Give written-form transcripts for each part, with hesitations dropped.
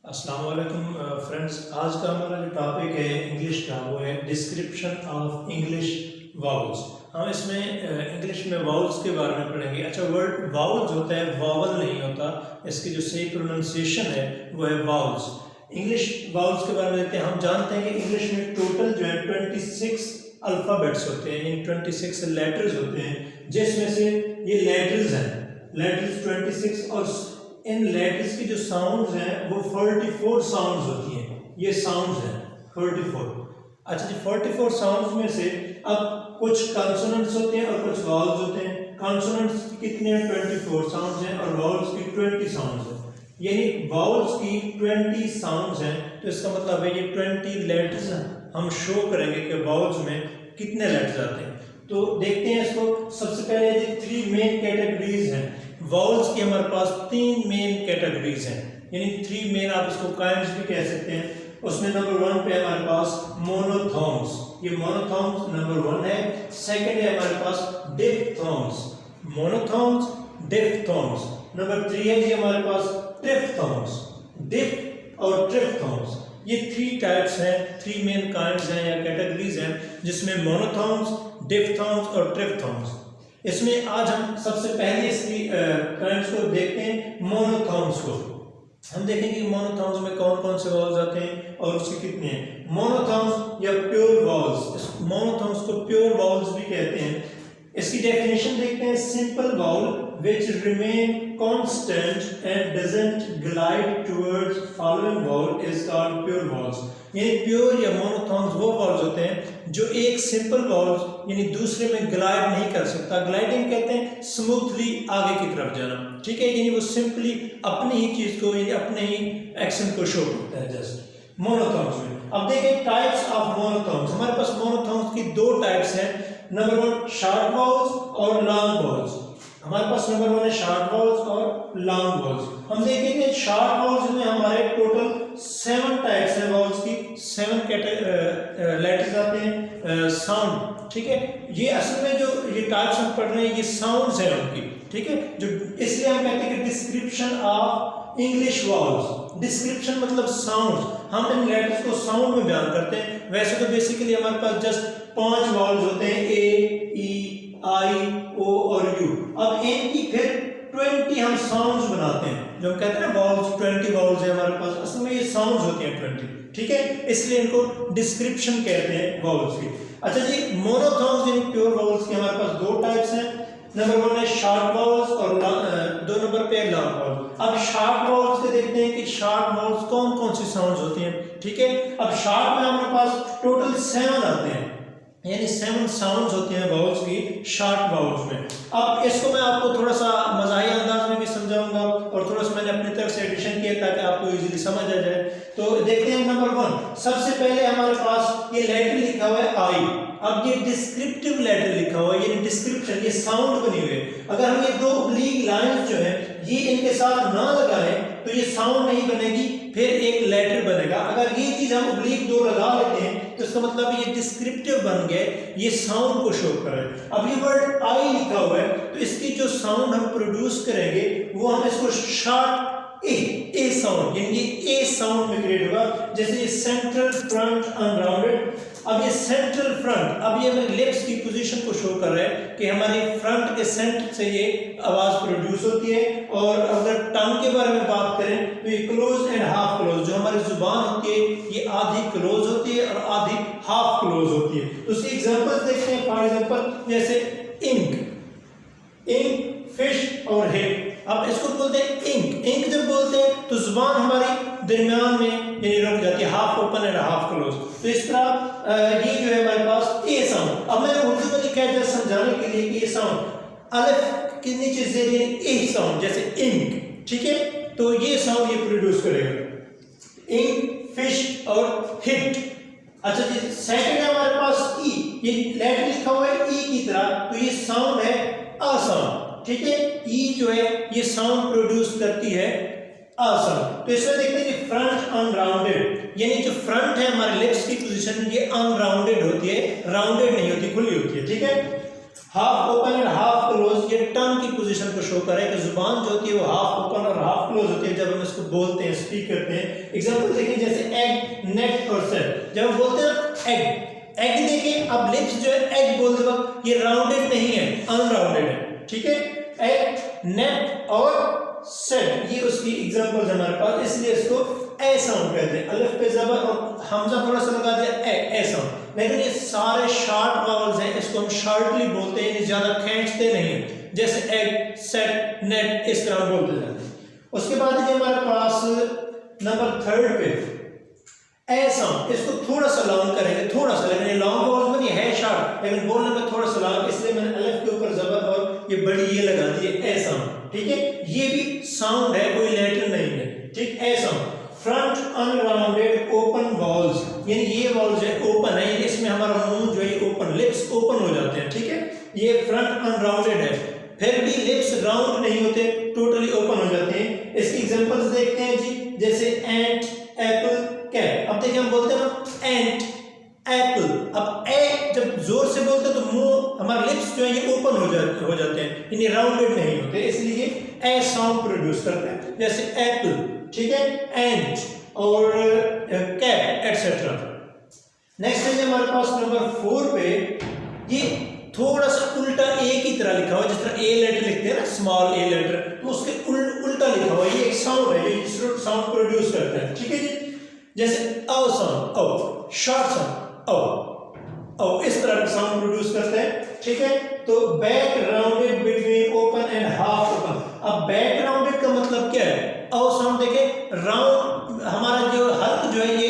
अस्सलाम वालेकुम फ्रेंड्स। आज का हमारा जो टॉपिक है इंग्लिश का वो है डिस्क्रिप्शन ऑफ इंग्लिश वाउल्स। हम इसमें इंग्लिश में वाउल्स के बारे में पढ़ेंगे। अच्छा, वर्ड वाउल्स होता है, वावल नहीं होता। इसकी जो सही प्रोनाउंसिएशन है वो है वाउल्स। इंग्लिश वाउल्स के बारे में देखते हैं। हम जानते हैं कि इंग्लिश में टोटल जो है 26 अल्फ़ाबेट्स होते हैं, यानी 26 लेटर्स होते हैं, जिसमें से ये लेटर्स हैं, लेटर्स 26, और इन लेटर्स की जो साउंड्स हैं वो 44 साउंड्स होती हैं। ये साउंड्स हैं 44। अच्छा जी, 44 साउंड्स में से अब कुछ कॉन्सोनेंट्स होते हैं और कुछ वावल्स होते हैं। कॉन्सोनेंट्स कितने हैं? 24 साउंड्स हैं और वावल्स की 20 साउंड्स हैं। यानी वावल्स की 20 साउंड्स हैं, तो इसका मतलब है ये 20 लेटर्स हैं। हम शो करेंगे कि वावल्स में कितने लेटर्स आते हैं। तो देखते हैं इसको। सबसे पहले ये 3 मेन कैटेगरीज हैं वाउल्स की। हमारे पास 3 मेन कैटेगरीज हैं, यानी 3 मेन, आप इसको काइंड्स भी कह सकते हैं। उसमें नंबर 1 पे हमारे पास मोनोथॉर्म्स, ये मोनोथॉर्म्स नंबर 1 है। सेकंड है हमारे पास डिप्थॉर्म्स, मोनोथॉर्म्स, डिप्थॉर्म्स। नंबर 3 है जी हमारे पास ट्रिप्थॉर्म्स, डिप और ट्रिप्थॉर्म्स। ये 3 टाइप्स हैं, 3 मेन काइंड्स हैं या कैटेगरीज हैं, जिसमें मोनोथॉर्म्स, डिप्थॉर्म्स और ट्रिप्थॉर्म्स। इसमें आज हम सबसे पहले इसकी काइंड्स को देखते हैं। मोनोथॉर्म्स को हम देखेंगे कि मोनोथॉर्म्स में कौन कौन से वावल्स आते हैं और उसके कितने हैं। मोनोथॉर्म्स या प्योर वावल्स, मोनोथॉर्म्स को प्योर वावल्स भी कहते हैं। इसकी डेफिनेशन देखते हैं। Simple vowel which remain constant and doesn't glide towards following vowel is called pure vowels। यानी प्योर या मोनोथॉर्म्स वो वावल्स होते हैं जो एक सिंपल वावल यानी दूसरे में ग्लाइड नहीं कर सकता। ग्लाइडिंग कहते हैं स्मूथली आगे की तरफ जाना, ठीक है। यानी वो सिंपली अपनी ही चीज को यानी अपने ही एक्शन को शो करता है जस्ट मोनोथॉर्म्स में। अब देखें टाइप्स ऑफ मोनोथॉर्म्स। हमारे पास मोनोथॉर्म्स की 2 टाइप्स हैं। नंबर 1 शॉर्ट वावल्स और लॉन्ग वावल्स। हमारे पास नंबर 1 है शॉर्ट वावल्स और लॉन्ग वावल्स। हम देखेंगे शॉर्ट वावल्स में हमारे टोटल 7 टाइप्स हैं वावल्स की, 7 लेटर्स आते हैं साउंड, ठीक है। ये असल में जो ये टाइप्स हम पढ़ रहे हैं ये साउंड्स हैं उनकी, ठीक है। जो इसलिए हम कहते हैं कि description of English vowels. Description मतलब साउंड्स, हम इन लेटर्स को साउंड में बयान करते हैं। वैसे तो बेसिकली हमारे पास जस्ट 5 वावल्स होते हैं, ए, ई, आई, ओ और यू। अब इनकी फिर 20 हम साउंड्स बनाते हैं। जो हम कहते हैं ना वावल्स, 20 वावल्स है हमारे पास, असल में ये साउंड्स होती हैं 20, ठीक है। इसलिए इनको डिस्क्रिप्शन कहते हैं वावल्स की। अच्छा जी, मोनोथॉर्म्स यानी प्योर वावल्स की हमारे पास 2 टाइप्स हैं। नंबर 1 है शॉर्ट वावल्स और 2 नंबर पे है लॉन्ग वावल्स। अब शॉर्ट वावल्स के देखते हैं कि शॉर्ट वावल्स कौन कौन सी साउंड्स होती हैं, ठीक है। अब शॉर्ट में हमारे पास टोटल 7 आते हैं, यानी 7 साउंड्स होती हैं वावल्स की शॉर्ट वावल्स में। अब इसको मैं आपको थोड़ा सा मज़ाहिया अंदाज में भी समझाऊंगा और थोड़ा सा मैंने अपनी तरफ से एडिशन किया ताकि आपको इजीली समझ आ जाए। तो देखते हैं नंबर 1। सबसे पहले हमारे पास ये लेटर लिखा हुआ है आई। अब ये डिस्क्रिप्टिव लेटर लिखा हुआ है, यानी डिस्क्रिप्शन, ये साउंड बनी हुई है। अगर हम ये 2 ऑब्लिक लाइंस जो है ये इनके साथ ना लगाएं तो ये साउंड नहीं बनेगी, फिर एक लेटर बनेगा। अगर ये चीज हम ऑब्लिक 2 लगा लेते हैं तो इसका मतलब ये डिस्क्रिप्टिव बन गए, ये साउंड को शो कर रहे हैं। अब ये वर्ड आई लिखा हुआ है तो इसकी जो साउंड हम प्रोड्यूस करेंगे वो हम इसको शॉर्ट ए साउंड, यानी ये ए साउंड में क्रिएट होगा। जैसे ये सेंट्रल फ्रंट अनराउंडेड। अब ये सेंट्रल फ्रंट, अब ये हमारे लिप्स की पोजीशन को शो कर रहा है कि हमारे फ्रंट के सेंटर से ये आवाज प्रोड्यूस होती है। और अगर टंग के बारे में बात करें तो ये क्लोज एंड हाफ क्लोज, जो हमारी जुबान होती है ये आधी क्लोज होती है और आधी हाफ क्लोज होती है। तो उसकी एग्जांपल्स देखते हैं। फॉर एग्जांपल जैसे इंक, इंक, फिश और हेड। अब इसको बोलते हैं इंक। इंक जब बोलते हैं तो जुबान हमारी दरमियान में यानी रुक जाती है, half open and half close. तो इस तरह ये जो है हमारे पास ए साउंड। अब मैंने उर्दू में लिखा है समझाने के लिए कि ये साउंड अलिफ के नीचे जेर ए साउंड, जैसे इंक, ठीक है। तो ये साउंड ये प्रोड्यूस करेगा, इंक, फिश और हिट। अच्छा जी, सेकंड है हमारे पास ई। ये लेटर लिखा हुआ है ई की तरह, तो ये साउंड है आ साउंड, ठीक है। ई जो है ये साउंड प्रोड्यूस करती है आ साउंड। तो इसमें देखते हैं कि फ्रंट अनराउंडेड, यानी जो फ्रंट है हमारे लिप्स की पोजीशन ये अनराउंडेड होती है, राउंडेड नहीं होती, खुली होती है, ठीक है। Half open and half close, ये टंग की पोजीशन को शो करे कि जुबान जो होती है वो हाफ ओपन और हाफ क्लोज होती है जब हम इसको बोलते हैं, स्पीक करते हैं। एग्जांपल देखिए जैसे एग, नेट और सेट। जब हम बोलते हैं एग, एग देखिए अब लिप्स जो है एग बोलते वक्त ये राउंडेड नहीं है, अनराउंडेड है, ठीक है। एग, नेट और सेट ये उसकी एग्जांपल हमारे पास, इसलिए इसको ए साउंड कहते हैं। अलिफ पे जबर और हमजा थोड़ा सा लगा दिया, ए साउंड। लेकिन ये सारे शॉर्ट वावल्स हैं, इसको हम शॉर्टली बोलते हैं, ज्यादा खींचते नहीं हैं, जैसे एग, सेट, नेट इस तरह बोलते जाते हैं। उसके बाद ये हमारे पास नंबर 3 पे ए साउंड, इसको थोड़ा सा लॉन्ग करेंगे, थोड़ा सा, लेकिन ये लॉन्ग वावल्स में है शॉर्ट, लेकिन बोलने में थोड़ा सा लॉन्ग, इसलिए मैंने अलिफ के ऊपर जबर और ये बड़ी ये लगा दी है, ए साउंड, ठीक है। ये भी साउंड है, कोई लेटर नहीं है, ठीक। ए साउंड। फ्रंट अनराउंडेड ओपन वॉल्स, यानी ये वॉल्स है ओपन है, यानी इसमें हमारा मुंह जो है ओपन, लिप्स ओपन हो जाते हैं, ठीक है। ये फ्रंट अनराउंडेड है, फिर भी लिप्स राउंड नहीं होते, टोटली ओपन हो जाते हैं। इसकी एग्जांपल्स देखते हैं जी, जैसे एंट, एप्पल, कैट। अब देखिए हम बोलते हैं ना एंट, एप्पल, अब ए जब जोर से बोलते हैं तो मुंह, हमारे लिप्स जो है ये ओपन हो जाते हैं, यानी राउंडेड नहीं होते, इसलिए ए साउंड प्रोड्यूस करते हैं, जैसे एप्पल, ठीक है, एंट और कैट एटसेट्रा। नेक्स्ट है हमारे पास नंबर 4 पे, ये थोड़ा सा उल्टा ए की तरह लिखा हुआ है, जिस तरह ए लेटर लिखते हैं ना, स्मॉल ए लेटर, तो उसके उल्टा लिखा हुआ है, ये एक साउंड है, ये साउंड प्रोड्यूस करता है, ठीक है जी। जैसे औ साउंड, औ, शॉर्ट साउंड, औ, इस तरह का साउंड प्रोड्यूस करते हैं, ठीक है। तो back rounded between open and half open. अब बैक राउंडेड का मतलब क्या है? औ साउंड देखें, राउंड हमारा जो हल्क जो है ये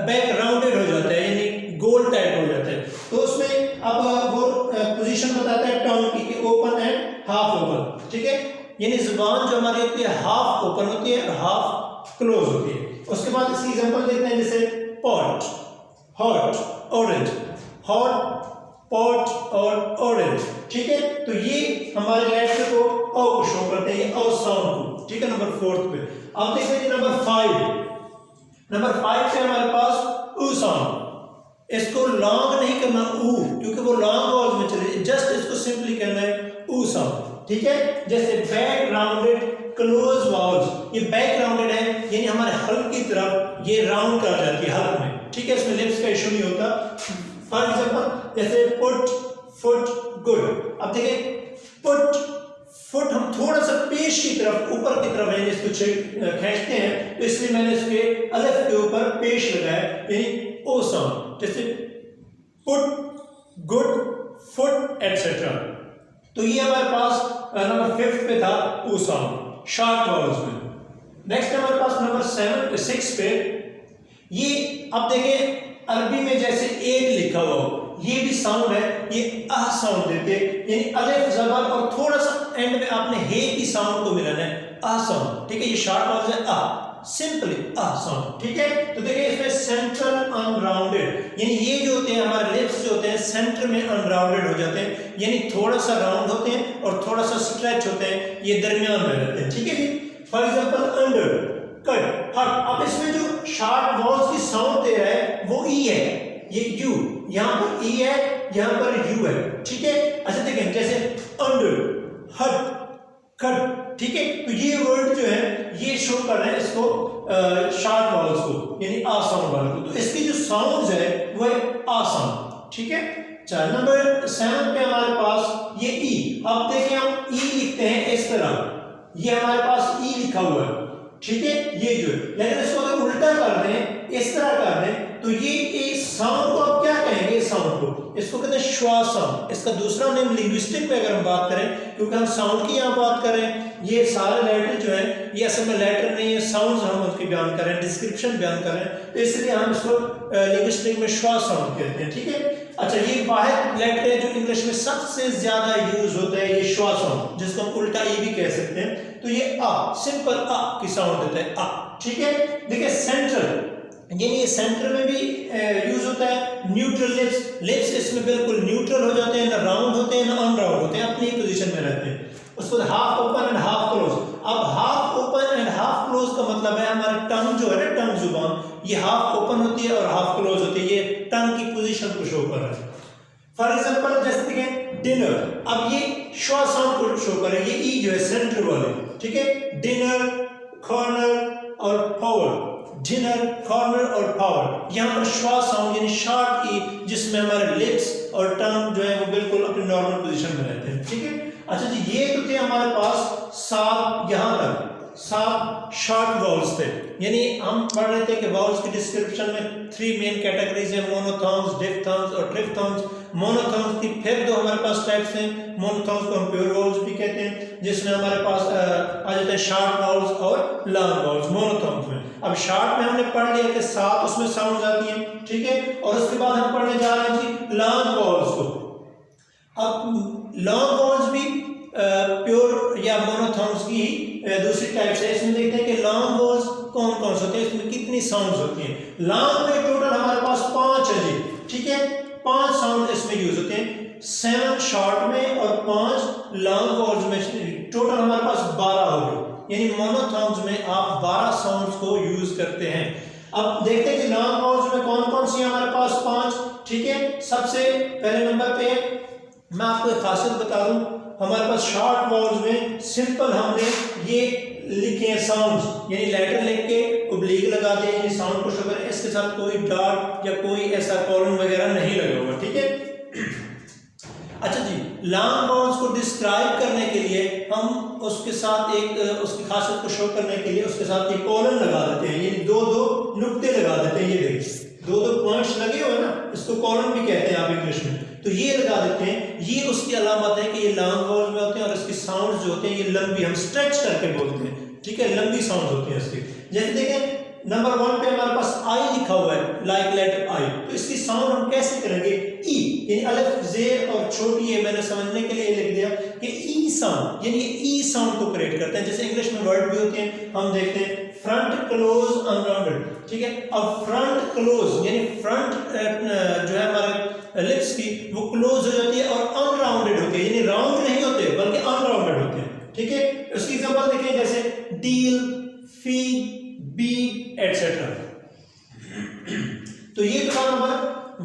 बैक राउंडेड हो जाता है, यानी गोल टाइप हो जाता है। तो उसमें अब वो पोजीशन बताता है टंग की कि ओपन एंड हाफ ओपन, ठीक है। यानी जुबान जो हमारी होती है हाफ ओपन होती है और हाफ क्लोज होती है। उसके बाद इसकी एग्जांपल देखते हैं, जैसे pot, hot, orange, hot, pot और ऑरेंज, ठीक है। तो ये हमारे लेटर को ओ को शो करते हैं, ओ साउंड को, ठीक है। नंबर 4 पे अब देखते हैं नंबर 5 पे हमारे पास ऊ साउंड। इसको लॉन्ग नहीं करना ऊ, क्योंकि वो लॉन्ग वॉल्स में चले, जस्ट इसको सिंपली करना है ऊ साउंड, ठीक है। जैसे बैक राउंडेड क्लोज वॉल्स, ये बैक राउंडेड है, यानी हमारे हल्क की तरफ ये राउंड कर जाती है हल्क में, ठीक है। इसमें लिप्स का इशू नहीं होता। फॉर एग्जांपल जैसे पुट, फुट, गुड। अब देखिए पुट, फुट हम थोड़ा सा पेश की तरफ, ऊपर की तरफ है, इसको खींचते हैं, तो इसलिए मैंने इसके अलिफ के ऊपर पेश लगाया, यानी ओ साउंड। जैसे पुट, गुड, फुट एटसेट्रा। तो ये हमारे पास नंबर 5 पे था ओ साउंड, शॉर्ट वॉवल्स में। नेक्स्ट हमारे पास नंबर 6 पे, ये अब देखें अरबी में जैसे 8 लिखा हुआ हो, ये भी साउंड है, ये आ साउंड देते हैं, यानी अलिफ जबर और थोड़ा सा एंड में आपने हे की साउंड को मिलाना है, आ साउंड, ठीक है। ये शॉर्ट वॉवल्स है आ, सिंपली आ साउंड, ठीक है। तो देखिए इसमें सेंट्रल अनराउंडेड, यानी ये जो होते हैं हमारे लिप्स जो होते हैं सेंटर में अनराउंडेड हो जाते हैं, यानी थोड़ा सा राउंड होते हैं और थोड़ा सा स्ट्रेच होते हैं, ये दरमियान में रहते हैं, ठीक है जी। फॉर एग्जांपल अंडर, कट, हट। अब इसमें जो शार्प वॉल्स की साउंड दे रहा है वो ई है, ये यू, यहां पर ई है, यहां पर यू है, ठीक है। अच्छा देखें जैसे अंडर, हट, कट, ठीक है। तो ये वर्ड जो है ये शो कर रहे हैं इसको शार्प वॉल्स को, यानी आ साउंड वाले को। तो इसकी जो साउंड्स है वो है आ साउंड, ठीक है। चल नंबर 7 पे हमारे पास ये ई। अब देखिए हम ई लिखते हैं इस तरह, ये हमारे पास ई लिखा हुआ है, ठीक है। ये जो है, लेकिन इसको अगर उल्टा कर दें, इस तरह कर दें, तो ये इस साउंड को आप क्या कहेंगे? इस साउंड को, इसको कहते हैं श्वा साउंड। इसका दूसरा नेम लिंग्विस्टिक में अगर हम बात करें, क्योंकि हम साउंड की यहाँ बात करें, ये सारे लेटर जो है ये असल में लेटर नहीं है, साउंड्स हम उसकी बयान कर रहे हैं, डिस्क्रिप्शन बयान कर रहे हैं, तो इसलिए हम इसको लिंग्विस्टिक में श्वा साउंड कहते हैं, ठीक है। अच्छा ये वाहिद लेटर है जो इंग्लिश में सबसे ज्यादा यूज होता है, ये श्वा साउंड, जिसको हम उल्टा ये भी कह सकते हैं। तो ये आ, सिंपल आ की साउंड देता है, आ, ठीक है। देखिए सेंट्रल, यानी ये सेंटर में भी यूज होता है। न्यूट्रल लिप्स, लिप्स इसमें बिल्कुल न्यूट्रल हो जाते हैं, ना राउंड होते हैं ना अनराउंड होते हैं, अपनी पोजीशन में रहते हैं। उसको half open and half close. अब half open and half close का मतलब है हमारी टंग जो है ना, टंग जुबान, ये हाफ ओपन होती है और हाफ क्लोज होती है, ये टंग की पोजीशन को शो कर रहा है। फॉर एग्जांपल जैसे देखें डिनर, अब ये श्वा साउंड को शो करे, ये ई जो है सेंटर वाले, ठीक है, डिनर, कॉर्नर और पावर, डिनर, कॉर्नर और पावर, यहाँ पर श्वा साउंड यानी शॉर्ट ई, जिसमें हमारे लिप्स और टंग जो है वो बिल्कुल अपने नॉर्मल पोजीशन में रहते हैं, ठीक है। अच्छा जी, ये तो थे हमारे पास 7, यहाँ तक 7 शॉर्ट वाउल्स थे, यानी हम पढ़ रहे थे कि वाउल्स की डिस्क्रिप्शन में 3 मेन कैटेगरीज हैं, मोनोथॉर्म्स, डिफथॉर्म्स और ट्रिप्थॉर्म्स। मोनोथॉर्म्स की फिर 2 हमारे पास टाइप्स हैं, मोनोथॉर्म्स को हम प्योर वाउल्स भी कहते हैं, जिसमें हमारे पास आ जाते हैं शॉर्ट वाउल्स और लॉन्ग वाउल्स मोनोथॉर्म्स में। अब शॉर्ट में हमने पढ़ लिया कि 7 उसमें साउंड्स आती हैं, ठीक है, और उसके बाद हम पढ़ने जा रहे हैं जी लॉन्ग वाउल्स को। अब लॉन्ग वाउल्स भी प्योर या मोनोथॉर्म्स की दूसरी टाइप है। इसमें देखते हैं कि लॉन्ग वाउल्स कौन कौन से होते हैं, इसमें कितनी साउंड्स होती हैं। लॉन्ग में टोटल हमारे पास 5 है जी, ठीक है, 5 साउंड इसमें यूज होते हैं, 7 शॉर्ट में और 5 लॉन्ग वाउल्स में, टोटल हमारे पास 12 हो गए, यानी मोनोथॉर्म्स में आप 12 साउंड्स को यूज करते हैं। अब देखते हैं कि लॉन्ग वाउल्स में कौन कौन सी हमारे पास 5, ठीक है। सबसे पहले नंबर पे मैं आपको एक खासियत बता दूं, हमारे पास शॉर्ट वाउल्स में सिंपल हमने ये लिखे हैं साउंड्स, यानी लेटर लिख के ओब्लिक लगा दिए, यानी साउंड को शो करें, इसके साथ कोई डॉट या कोई ऐसा कॉलन वगैरह नहीं लगा हुआ, ठीक है। अच्छा जी, लॉन्ग वाउल्स को डिस्क्राइब करने के लिए हम उसके साथ एक उसकी खासियत को शो करने के लिए उसके साथ एक कॉलन लगा देते हैं, यानी 2-2 नुक्ते लगा देते हैं, ये देखिए 2-2 पॉइंट्स लगे हुए ना, इसको कॉलन भी कहते हैं आप इंग्लिश में, तो ये लगा देते हैं। ये उसकी अलामत है कि ये लॉन्ग वाउल्स में होते हैं और इसकी साउंड्स जो होते हैं ये लंबी, हम स्ट्रेच करके बोलते हैं, ठीक है, लंबी साउंड होती है इसकी। जैसे देखें नंबर 1 पे हमारे पास आई लिखा हुआ है, लाइक लेटर आई, तो इसकी साउंड हम कैसे करेंगे, ई, यानी अलिफ जेर और छोटी ए, मैंने समझने के लिए लिख दिया कि ई साउंड, यानी ई साउंड को क्रिएट करते हैं। जैसे इंग्लिश में वर्ड भी होते हैं, हम देखते हैं फ्रंट क्लोज अनराउंडेड, ठीक है। अब फ्रंट क्लोज यानी फ्रंट जो है हमारे लिप्स की वो क्लोज हो जाती है और अनराउंडेड होती है, यानी राउंड नहीं होते बल्कि अनराउंडेड होते हैं, ठीक है। उसकी एग्जांपल देखिए जैसे डील, फीड, बी एटसेट्रा। तो ये तो नंबर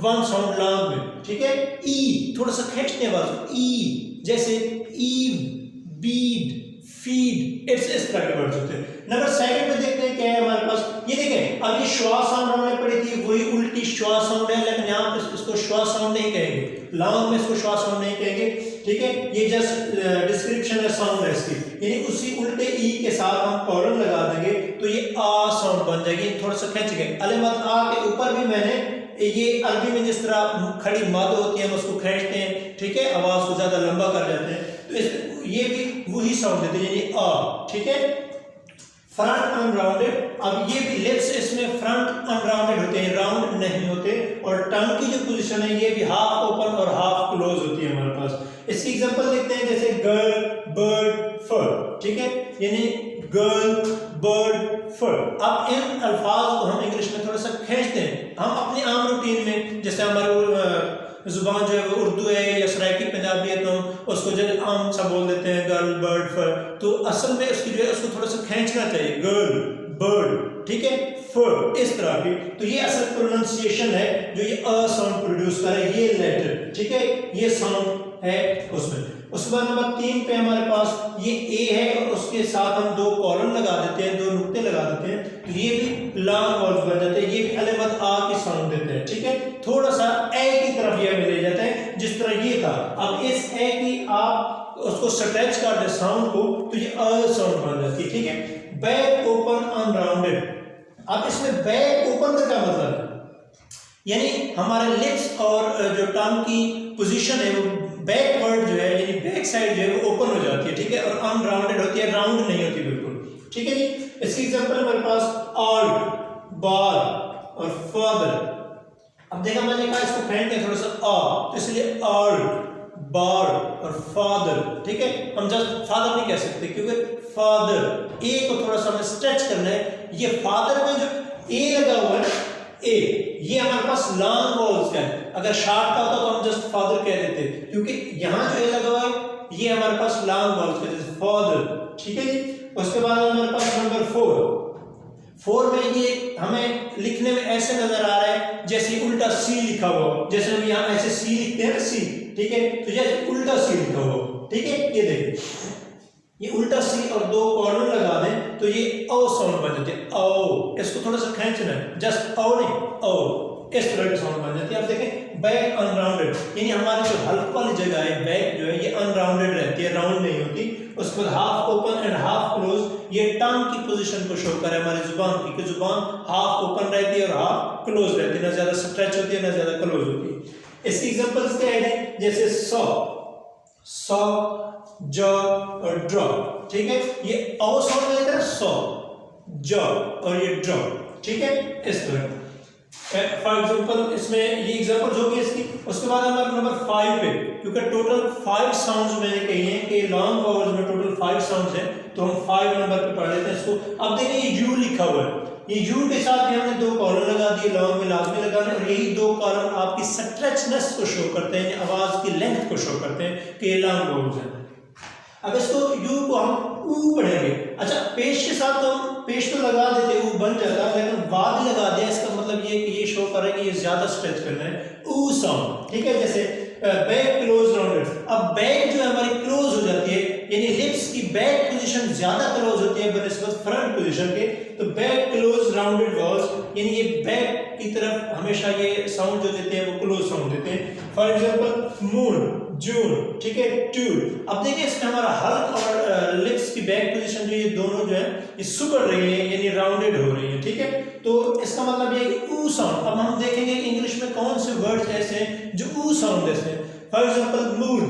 1 साउंड लॉन्ग में, ठीक है। ई थोड़ा सा खींचते हैं आवाज, ई जैसे ईव, बीड, फीड, इस तरह के वर्ड्स होते हैं। नंबर 2 में देखते हैं क्या है हमारे पास, ये देखें अब ये श्वा साउंड हमने पढ़ी थी, वही उल्टी श्वा साउंड है, लेकिन यहाँ पे इसको श्वा साउंड नहीं कहेंगे, लॉन्ग में इसको श्वा साउंड नहीं कहेंगे, ठीक है। ये जस्ट डिस्क्रिप्शन है साउंड है इसकी, यानी उसी उल्टे ई के साथ हम कॉलन लगा देंगे तो ये आ साउंड बन जाएगी, थोड़ा सा खींच गए। अलेमत आ के ऊपर भी मैंने ये अरबी में जिस तरह खड़ी मद होती है हम उसको खींचते हैं, ठीक है, आवाज को ज्यादा लंबा कर देते हैं, तो ये भी वही साउंड देते हैं, यानी आ, ठीक है। फ्रंट अनराउंडेड, अब ये भी लिप्स इसमें फ्रंट अनराउंडेड होते हैं, राउंड नहीं होते, और टंग की जो पोजीशन है ये भी हाफ ओपन और हाफ क्लोज होती है हमारे पास। इसकी एग्जांपल देखते हैं जैसे गर्ल, बर्ड, फर, ठीक है, यानी गर्ल, बर्ड, फर। अब इन अल्फाज को हम इंग्लिश में थोड़ा सा खींचते हैं, हम अपनी आम रूटीन में, जैसे हमारे जुबान जो है वो उर्दू है या सराइकी पंजाबी है, तो हम उसको जब आम सा बोल देते हैं गर्ल, बर्ड, फर, तो असल में उसकी जो है उसको थोड़ा सा खींचना चाहिए, गर्ल, बर्ड, ठीक है, फर, इस तरह की। तो ये असल प्रोनाउंसिएशन है जो ये अ साउंड प्रोड्यूस करे, ये लेटर, ठीक है, ये साउंड है उसमें। उसके बाद नंबर 3 पे हमारे पास ये ए है और उसके साथ हम 2 कॉलन लगा देते हैं, 2 नुक्ते लगा देते हैं, तो ये भी लॉन्ग वाउल्स बन जाते हैं, ये भी अलेमत आ की साउंड देते हैं, ठीक है। थोड़ा सा ए की तरफ ये ले जाते हैं जिस तरह ये था। अब इस ए की आप उसको स्ट्रेच कर दे साउंड को तो ये अ साउंड बन जाती है, ठीक है। बैक ओपन अनराउंडेड, अब इसमें बैक ओपन का क्या मतलब है, यानी हमारे लिप्स और जो टंग की पोजीशन है वो बैकवर्ड जो है यानी बैक साइड जो है वो ओपन हो जाती है, ठीक है, और अनराउंडेड होती है, राउंड नहीं होती बिल्कुल, ठीक है जी। इसकी एग्जांपल हमारे पास ऑल्ड, बार और फादर। अब देखा मैंने कहा इसको फेंटते हैं थोड़ा सा आ, तो इसलिए ऑल्ड, बार और फादर, ठीक है। हम जस्ट फादर नहीं कह सकते क्योंकि फादर ए को थोड़ा सा हमें स्ट्रेच करना है, ये फादर में जो ए लगा हुआ है ए, ये हमारे पास लॉन्ग वाउल्स का है, अगर शॉर्ट का होता तो हम जस्ट फादर कह देते, क्योंकि यहाँ जो ए लगा हुआ है ये हमारे पास लॉन्ग वाउल्स का, जैसे फादर, ठीक है जी। उसके बाद हमारे पास नंबर 4 4 में ये हमें लिखने में ऐसे नजर आ रहा है जैसे उल्टा सी लिखा हुआ, जैसे हम यहाँ ऐसे सी लिखते हैं ना सी, ठीक है, तो जैसे उल्टा सी लिखा हुआ, ठीक है, ये देखिए ये उल्टा सी और 2 कॉर्नर लगा दें तो ये ओ साउंड बन जाती है, ओ, इसको थोड़ा सा खींचना है, जस्ट ओ नहीं, ओ, इस तरह की साउंड बन जाती है। आप देखें बैक अनराउंडेड, यानी हमारी जो हल्क वाली जगह है बैक जो है ये अनराउंडेड रहती है, राउंड नहीं होती। उसके बाद half open and half close, ये टंग की पोजीशन को शो करे हमारी जुबान की, कि जुबान हाफ ओपन रहती है और हाफ क्लोज रहती है, ना ज्यादा स्ट्रेच होती है ना ज्यादा क्लोज होती है। इसकी एग्जांपल्स क्या है, जैसे सॉ, सॉ, जॉ और ड्रॉ, ठीक है, ये ओ साउंड लेकर सॉ, जॉ और ये ड्रॉ, ठीक है, इस तरह। फॉर एग्जांपल इसमें ये एग्जांपल्स हो गई इसकी। उसके बाद हमारे नंबर 5 पे, क्योंकि टोटल 5 साउंड्स मैंने कही हैं कि लॉन्ग वावल्स में टोटल 5 साउंड्स हैं, तो हम 5 नंबर पे पढ़ लेते हैं इसको। अब देखिए ये यू लिखा हुआ है, ये यू के साथ भी हमने 2 कॉलम लगा दिए, लॉन्ग में लाजमी लगाने, और यही 2 कॉलम आपकी स्ट्रेचनेस को शो करते हैं, आवाज की लेंथ को शो करते हैं कि ये लॉन्ग वावल्स हैं। अब इसको यू को हम ऊ पढ़ेंगे। अच्छा, पेश के साथ तो हम पेश तो लगा देते ऊ बन जाता है, लेकिन बाद लगा दिया, इसका मतलब ये कि ये शो कर रहा है कि ये ज्यादा स्ट्रेच करना है, ऊ साउंड, ठीक है। जैसे बैक क्लोज राउंडेड, अब बैक जो है हमारी क्लोज हो जाती है, यानी लिप्स की बैक पोजीशन ज्यादा क्लोज होती है बनिस्बत फ्रंट पोजीशन के, तो बैक क्लोज राउंडेड वॉल्स, यानी ये बैक की तरफ हमेशा ये साउंड जो देते हैं वो क्लोज साउंड देते हैं। फॉर एग्जांपल मून, जून, ठीक है, ट्यूल। अब देखिए इसमें हमारा हल्क और लिप्स की बैक पोजीशन जो ये दोनों जो है ये सुकड़ रही है, यानी राउंडेड हो रही है, ठीक है। तो इसका मतलब ये ऊ साउंड। अब हम देखेंगे इंग्लिश में कौन से वर्ड्स ऐसे हैं जो ऊ साउंड देते हैं। फॉर एग्जांपल मून,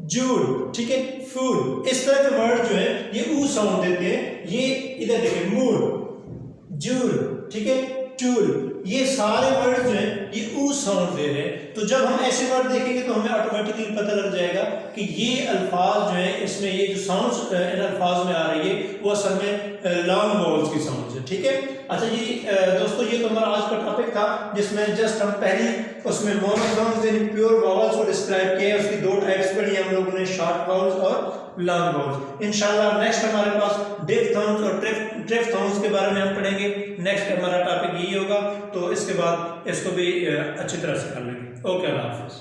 जून, ठीक है, फूल, इस तरह के वर्ड जो है ये ऊ साउंड देते हैं। ये इधर देखिए मून, जून, ठीक है, टूल, ये सारे वर्ड जो हैं ये ऊ साउंड दे रहे हैं। तो जब हम ऐसे वर्ड देखेंगे तो हमें ऑटोमेटिकली पता लग जाएगा कि ये अल्फाज जो है इसमें ये जो साउंड्स इन अल्फाज में आ रही है वो असल में लॉन्ग वॉवल्स की साउंड्स है, ठीक है। अच्छा जी दोस्तों, ये तो हमारा आज का टॉपिक था जिसमें जस्ट हम पहली उसमें मोनोफोन्स यानी प्योर वॉवल्स को डिस्क्राइब किया है। उसकी 2 टाइप्स पढ़ी हम लोगों ने, शॉर्ट वॉवल्स और लॉन्ग वॉवल्स। इंशाल्लाह नेक्स्ट हमारे पास डिफ्थोन्स और ट्रिफ्थोन्स के बारे में हम पढ़ेंगे। नेक्स्ट हमारा टॉपिक यही होगा, तो इसके बाद इसको भी अच्छी तरह से कर लेंगे। ओके, अल्लाह हाफिज़।